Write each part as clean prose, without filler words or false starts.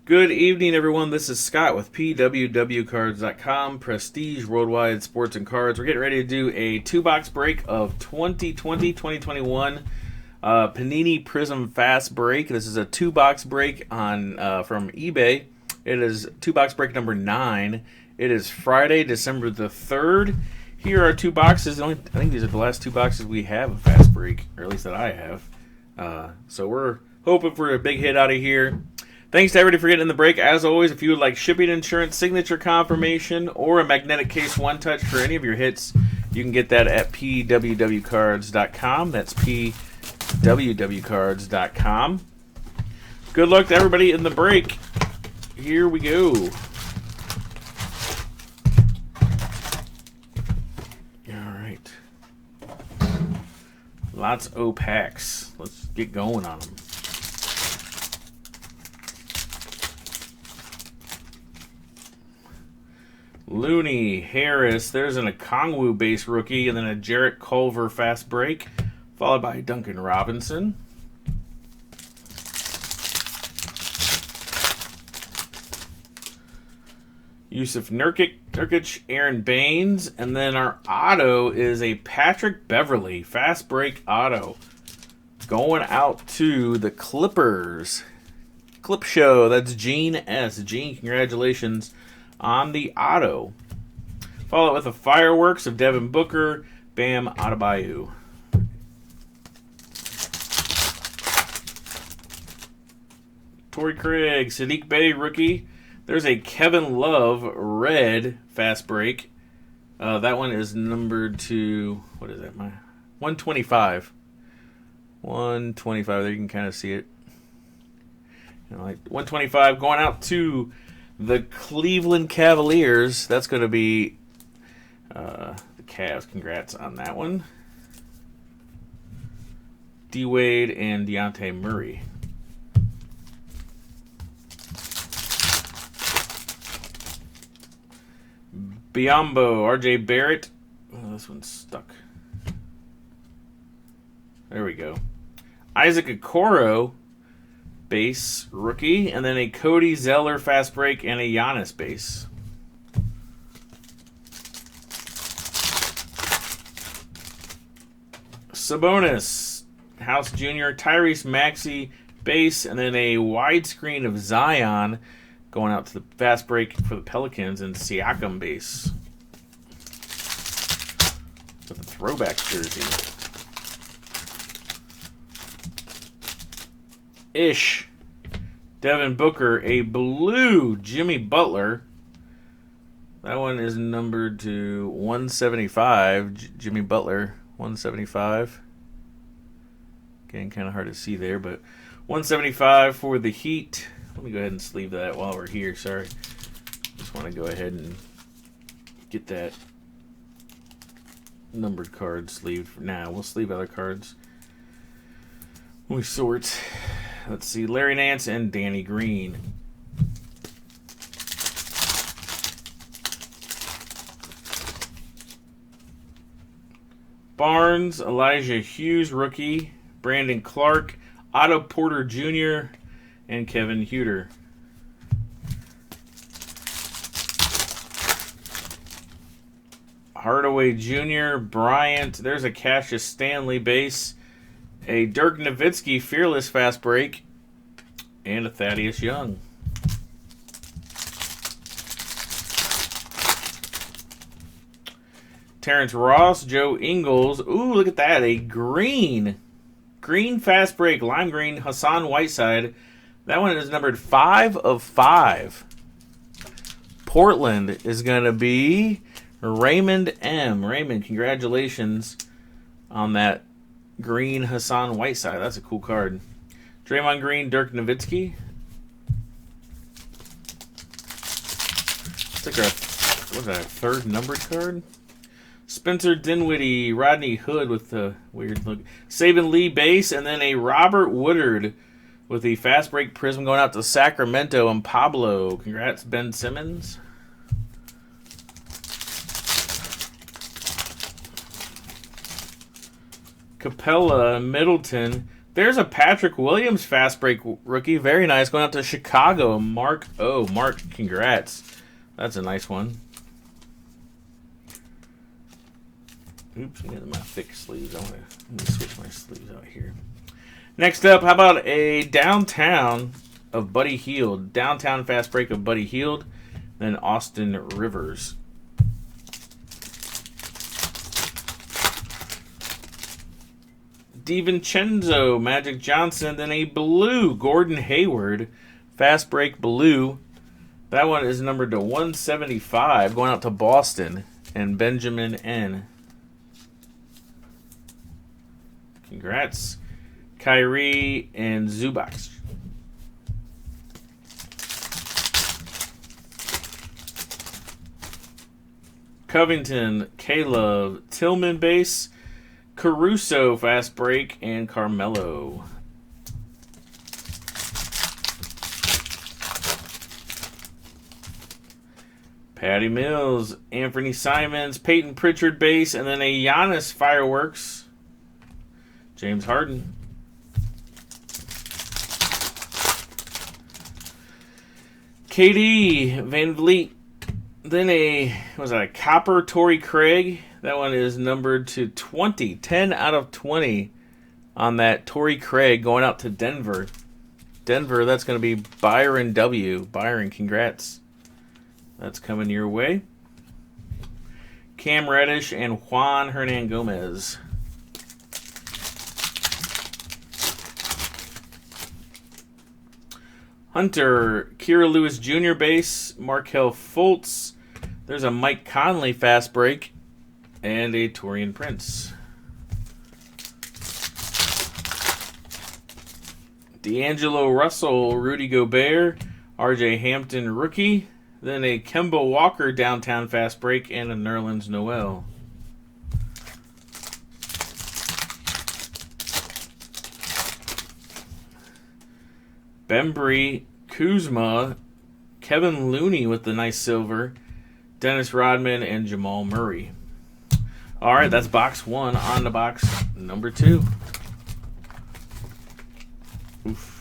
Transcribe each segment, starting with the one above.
Good evening, everyone. This is Scott with PWWcards.com, Prestige Worldwide Sports and Cards. We're getting ready to do a two-box break of 2020-2021 Panini Prizm Fast Break. This is a two-box break on from eBay. It is two-box break number 9. It is Friday, December the 3rd. Here are two boxes. I think these are the last two boxes we have a fast break, or at least that I have. So we're hoping for a big hit out of here. Thanks to everybody for getting in the break. As always, if you would like shipping insurance, signature confirmation, or a magnetic case one-touch for any of your hits, you can get that at pwwcards.com. That's pwwcards.com. Good luck to everybody in the break. Here we go. All right. Lots of packs. Let's get going on them. Looney, Harris, there's an Okongwu base rookie, and then a Jarrett Culver fast break, followed by Duncan Robinson. Yusuf Nurkic, Aaron Baines, and then our auto is a Patrick Beverley fast break auto. Going out to the Clippers. Clip Show, that's Gene S. Gene, congratulations on the auto. Follow it with the fireworks of Devin Booker, Bam Adebayo. Torrey Craig, Sadiq Bey rookie. There's a Kevin Love red fast break. That one is numbered to, what is that? 125. 125. There you can kind of see it. Like 125 going out to the Cleveland Cavaliers. That's going to be the Cavs. Congrats on that one. D-Wade and Dejounte Murray. Biombo, RJ Barrett. Oh, this one's stuck. There we go. Isaac Okoro base rookie, and then a Cody Zeller fast break and a Giannis base. Sabonis, House Jr., Tyrese Maxey base, and then a widescreen of Zion going out to the fast break for the Pelicans, and Siakam base with a throwback jersey. Ish, Devin Booker, a blue Jimmy Butler. That one is numbered to 175. Jimmy Butler, 175. Again, kind of hard to see there, but 175 for the Heat. Let me go ahead and sleeve that while we're here. Sorry. Just want to go ahead and get that numbered card sleeved for now. We'll sleeve other cards when we sort. Let's see, Larry Nance and Danny Green. Barnes, Elijah Hughes, rookie. Brandon Clark, Otto Porter Jr., and Kevin Huerter. Hardaway Jr., Bryant. There's a Cassius Stanley base. A Dirk Nowitzki Fearless fast break, and a Thaddeus Young. Terrence Ross, Joe Ingles. Ooh, look at that. A green fast break, lime green, Hassan Whiteside. That one is numbered 5 of 5. Portland is going to be Raymond M. Raymond, congratulations on that green Hassan Whiteside. That's a cool card. Draymond Green, Dirk Nowitzki. It's like our, what's that, third numbered card? Spencer Dinwiddie, Rodney Hood with the weird look. Saban Lee base, and then a Robert Woodard with the fast break Prizm going out to Sacramento and Pablo. Congrats, Ben Simmons. Capella, Middleton, There's a Patrick Williams fast break rookie. Very nice. Going out to Chicago. Mark O. Mark, congrats. That's a nice one. Oops, I'm getting my thick sleeves. Let me switch my sleeves out here. Next up, how about a downtown of Buddy Hield? Downtown fast break of Buddy Hield. Then Austin Rivers. DiVincenzo, Magic Johnson, then a blue Gordon Hayward, fast break blue. That one is numbered to 175, going out to Boston, and Benjamin N. Congrats. Kyrie and Zubac. Covington, Caleb, Tillman base, Caruso fast break, and Carmelo. Patty Mills, Anthony Simons, Peyton Pritchard base, and then a Giannis fireworks. James Harden. KD, Van Vliet. Then a copper Torrey Craig. That one is numbered to 20. 10 out of 20 on that Torrey Craig going out to Denver. Denver, that's going to be Byron W. Byron, congrats. That's coming your way. Cam Reddish and Juan Hernan Gomez. Hunter, Kira Lewis Jr. base, Markelle Fultz. There's a Mike Conley fast break, and a Taurean Prince. D'Angelo Russell, Rudy Gobert, RJ Hampton rookie. Then a Kemba Walker downtown fast break, and a Nerlens Noel. Bembry, Kuzma, Kevin Looney with the nice silver, Dennis Rodman, and Jamal Murray. All right, that's box one. On to box number two. Oof.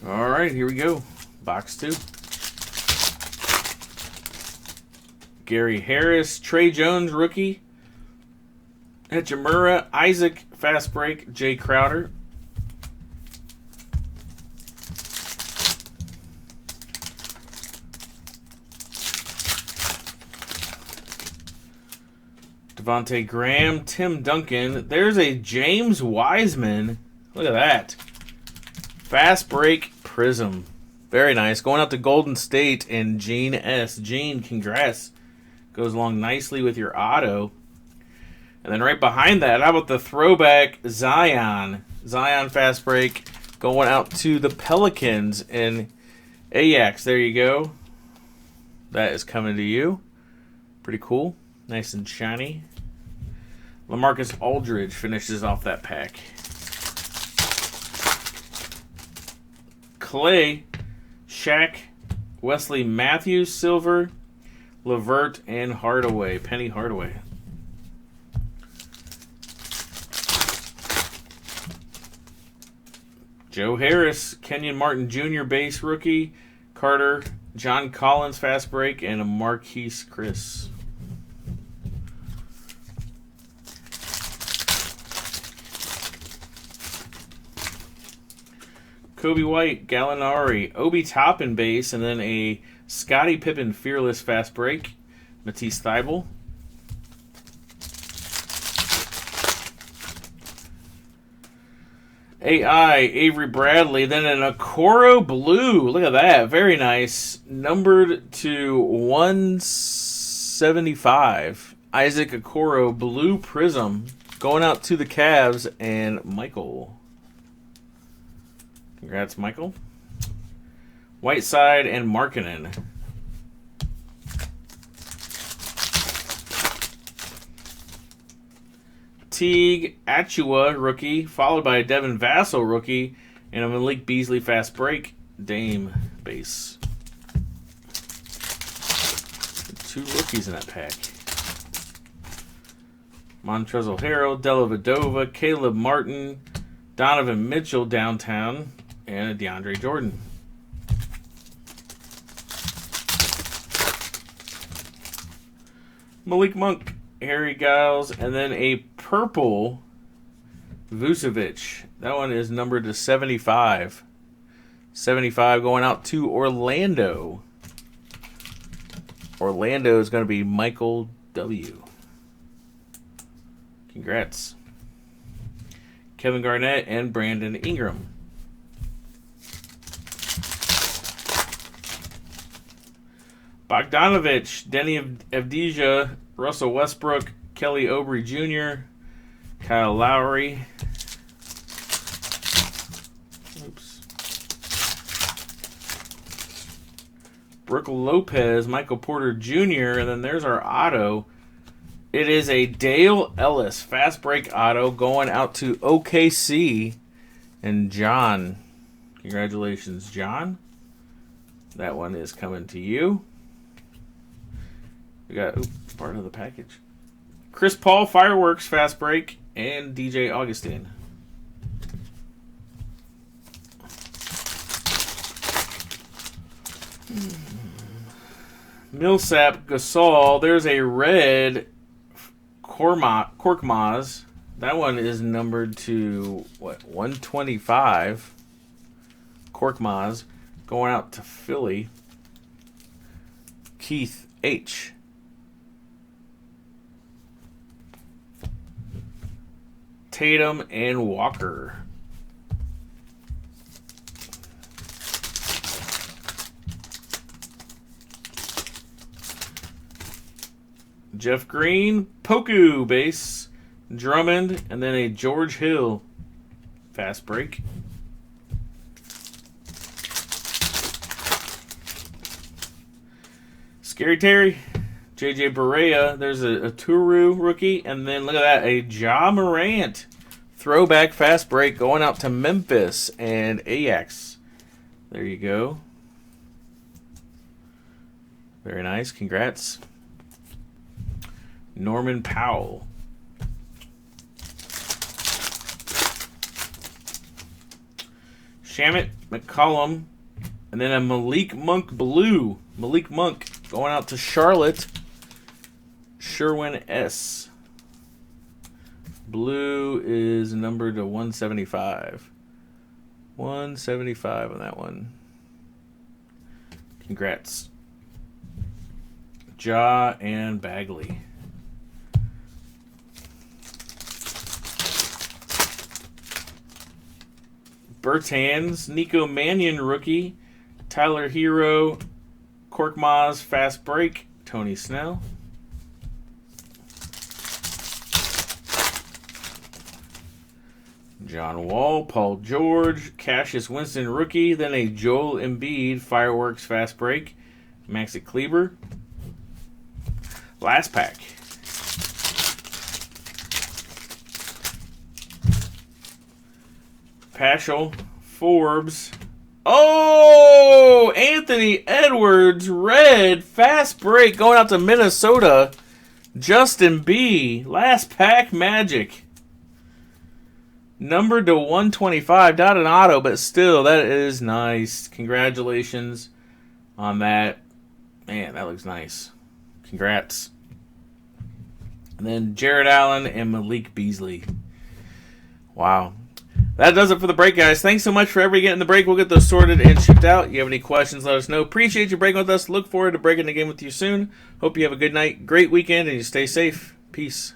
All right, here we go. Box two. Gary Harris, Trey Jones, rookie. Hachimura, Isaac, fast break, Jay Crowder. Devontae Graham, Tim Duncan. There's a James Wiseman. Look at that. Fast break Prizm. Very nice. Going out to Golden State and Gene S. Gene, congrats. Goes along nicely with your auto. And then right behind that, how about the throwback Zion? Zion fast break going out to the Pelicans and Ajax. There you go. That is coming to you. Pretty cool. Nice and shiny. LaMarcus Aldridge finishes off that pack. Clay, Shaq, Wesley Matthews, silver, LeVert, and Hardaway, Penny Hardaway. Joe Harris, Kenyon Martin Jr. base rookie, Carter, John Collins fast break, and a Marquise Chris. Kobe White, Gallinari, Obi Toppin base, and then a Scottie Pippen Fearless fast break, Matisse Thybulle. AI, Avery Bradley, then an Okoro Blue. Look at that. Very nice. Numbered to 175. Isaac Okoro Blue Prizm. Going out to the Cavs and Michael. Congrats, Michael. Whiteside and Markkanen. Teague Achua rookie, followed by a Devin Vassell rookie, and a Malik Beasley fast break Dame base. 2 rookies in that pack. Montrezl Harrell, Della Vadova, Caleb Martin, Donovan Mitchell downtown, and a DeAndre Jordan. Malik Monk, Harry Giles, and then a purple Vucevic. That one is numbered to 75. 75 going out to Orlando. Orlando is going to be Michael W. Congrats. Kevin Garnett and Brandon Ingram. Bogdanovich, Denny Avdija, Russell Westbrook, Kelly Oubre Jr., Kyle Lowry. Oops. Brook Lopez, Michael Porter Jr., and then there's our auto. It is a Dale Ellis fast break auto going out to OKC and John. Congratulations, John. That one is coming to you. We got part of the package. Chris Paul Fireworks fast break and DJ Augustine. Millsap Gasol. There's a red Korkmaz. That one is numbered to, 125. Korkmaz. Going out to Philly. Keith H. Tatum and Walker. Jeff Green, Poku base, Drummond, and then a George Hill fast break. Scary Terry, JJ Barea, there's a Turu rookie, and then look at that, a Ja Morant throwback fast break going out to Memphis and Ajax. There you go. Very nice, congrats. Norman Powell. Shamit McCollum, and then a Malik Monk blue. Malik Monk going out to Charlotte. Sherwin S. Blue is numbered to 175. 175 on that one. Congrats. Ja and Bagley. Bertans, Nico Mannion rookie, Tyler Hero, Korkmaz fast break, Tony Snell. John Wall, Paul George, Cassius Winston rookie, then a Joel Embiid fireworks fast break, Maxi Kleber. Last pack. Paschal, Forbes. Oh, Anthony Edwards, red, fast break, going out to Minnesota. Justin B, last pack magic. Numbered to 125, not an auto, but still, that is nice. Congratulations on that. Man, that looks nice. Congrats. And then Jared Allen and Malik Beasley. Wow. That does it for the break, guys. Thanks so much for everybody getting the break. We'll get those sorted and shipped out. You have any questions, let us know. Appreciate you breaking with us. Look forward to breaking the game with you soon. Hope you have a good night, great weekend, and you stay safe. Peace.